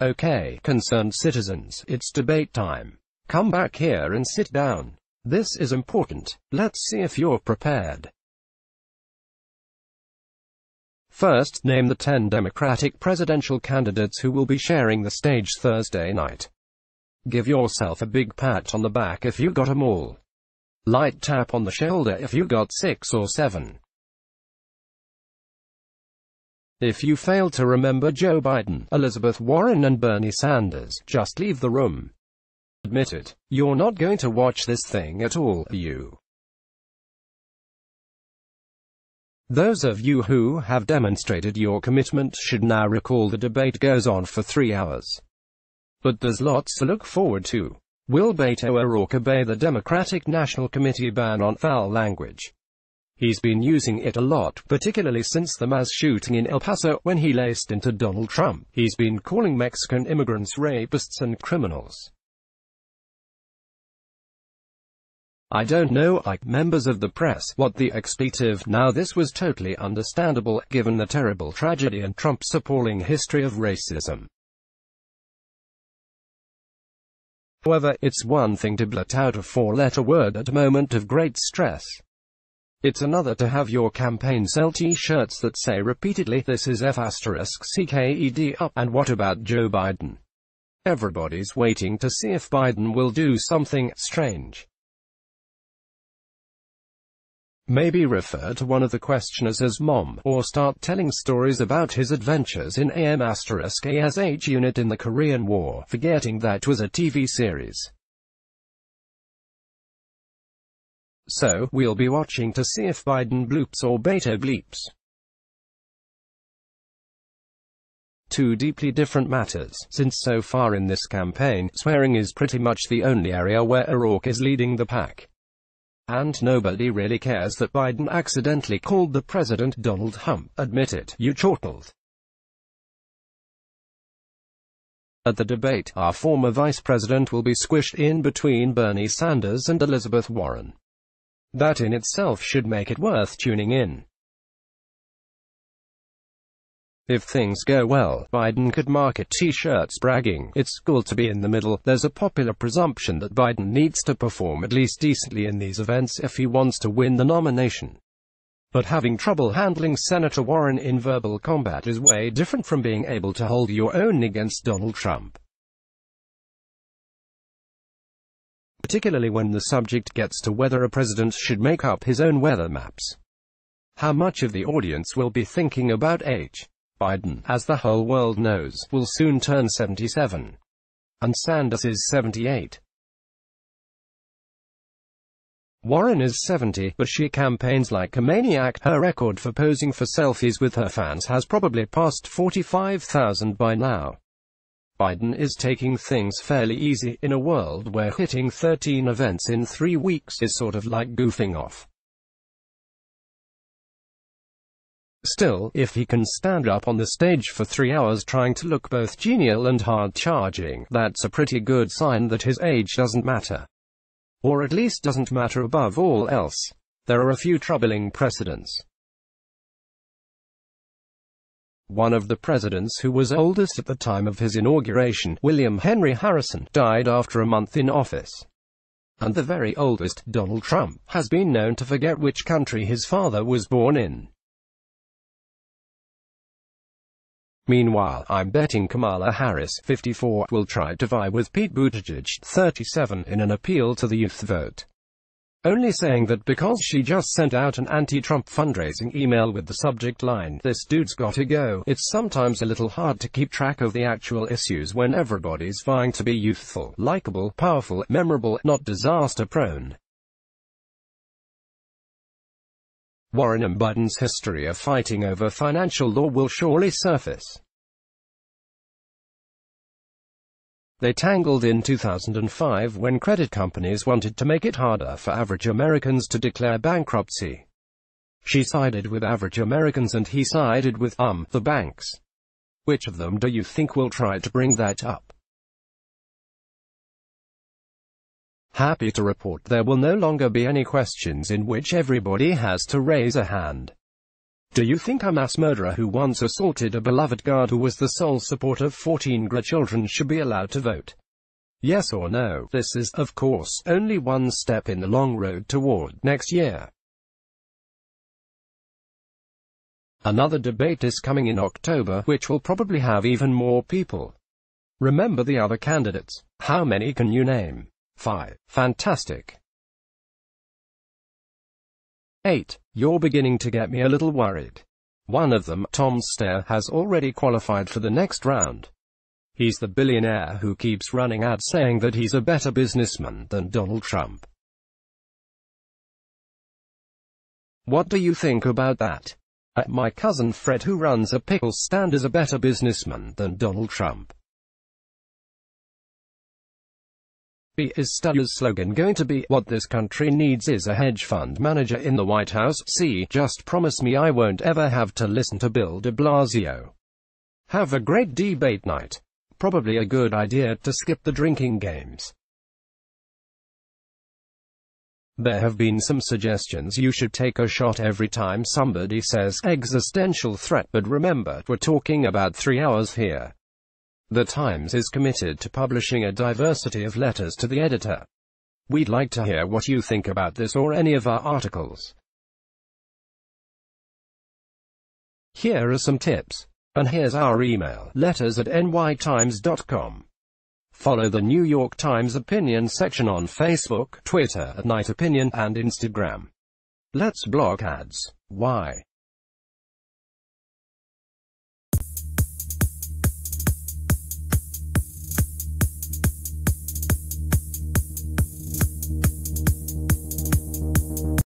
Okay, concerned citizens, it's debate time. Come back here and sit down. This is important. Let's see if you're prepared. First, name the 10 Democratic presidential candidates who will be sharing the stage Thursday night. Give yourself a big pat on the back if you got 'em all. Light tap on the shoulder if you got 6 or 7. If you fail to remember Joe Biden, Elizabeth Warren and Bernie Sanders, just leave the room. Admit it, you're not going to watch this thing at all, are you? Those of you who have demonstrated your commitment should now recall the debate goes on for 3 hours. But there's lots to look forward to. Will Beto O'Rourke obey the Democratic National Committee ban on foul language? He's been using it a lot, particularly since the mass shooting in El Paso, when he laced into Donald Trump. He's been calling Mexican immigrants rapists and criminals. I don't know, like members of the press, what the expletive. Now this was totally understandable, given the terrible tragedy and Trump's appalling history of racism. However, it's one thing to blurt out a 4-letter word at a moment of great stress. It's another to have your campaign sell t-shirts that say repeatedly, "This is F***CKED up." And what about Joe Biden? Everybody's waiting to see if Biden will do something strange. Maybe refer to one of the questioners as Mom, or start telling stories about his adventures in AM***KSH unit in the Korean War, forgetting that was a TV series. So, we'll be watching to see if Biden bloops or Beto bleeps. Two deeply different matters, since so far in this campaign, swearing is pretty much the only area where O'Rourke is leading the pack. And nobody really cares that Biden accidentally called the president Donald Hump. Admit it, you chortled. At the debate, our former vice president will be squished in between Bernie Sanders and Elizabeth Warren. That in itself should make it worth tuning in. If things go well, Biden could market t-shirts bragging, "It's cool to be in the middle." There's a popular presumption that Biden needs to perform at least decently in these events if he wants to win the nomination. But having trouble handling Senator Warren in verbal combat is way different from being able to hold your own against Donald Trump. Particularly when the subject gets to whether a president should make up his own weather maps. How much of the audience will be thinking about age? Biden, as the whole world knows, will soon turn 77. And Sanders is 78. Warren is 70, but she campaigns like a maniac. Her record for posing for selfies with her fans has probably passed 45,000 by now. Biden is taking things fairly easy, in a world where hitting 13 events in 3 weeks is sort of like goofing off. Still, if he can stand up on the stage for 3 hours trying to look both genial and hard-charging, that's a pretty good sign that his age doesn't matter. Or at least doesn't matter above all else. There are a few troubling precedents. One of the presidents who was oldest at the time of his inauguration, William Henry Harrison, died after a month in office. And the very oldest, Donald Trump, has been known to forget which country his father was born in. Meanwhile, I'm betting Kamala Harris, 54, will try to vie with Pete Buttigieg, 37, in an appeal to the youth vote. Only saying that because she just sent out an anti-Trump fundraising email with the subject line, "This dude's gotta go." It's sometimes a little hard to keep track of the actual issues when everybody's vying to be youthful, likable, powerful, memorable, not disaster-prone. Warren and Biden's history of fighting over financial law will surely surface. They tangled in 2005 when credit companies wanted to make it harder for average Americans to declare bankruptcy. She sided with average Americans and he sided with, the banks. Which of them do you think will try to bring that up? Happy to report there will no longer be any questions in which everybody has to raise a hand. Do you think a mass murderer who once assaulted a beloved guard who was the sole support of 14 grandchildren should be allowed to vote? Yes or no? This is, of course, only one step in the long road toward next year. Another debate is coming in October, which will probably have even more people. Remember the other candidates. How many can you name? 5. Fantastic. 8. You're beginning to get me a little worried. One of them, Tom Steyer, has already qualified for the next round. He's the billionaire who keeps running ads saying that he's a better businessman than Donald Trump. What do you think about that? My cousin Fred, who runs a pickle stand, is a better businessman than Donald Trump. Is Steyer's slogan going to be, "What this country needs is a hedge fund manager in the White House"? See, just promise me I won't ever have to listen to Bill de Blasio. Have a great debate night. Probably a good idea to skip the drinking games. There have been some suggestions you should take a shot every time somebody says existential threat, but remember, we're talking about 3 hours here. The Times is committed to publishing a diversity of letters to the editor. We'd like to hear what you think about this or any of our articles. Here are some tips. And here's our email, letters@nytimes.com. Follow the New York Times opinion section on Facebook, Twitter @NightOpinion, and Instagram. Let's block ads. Why?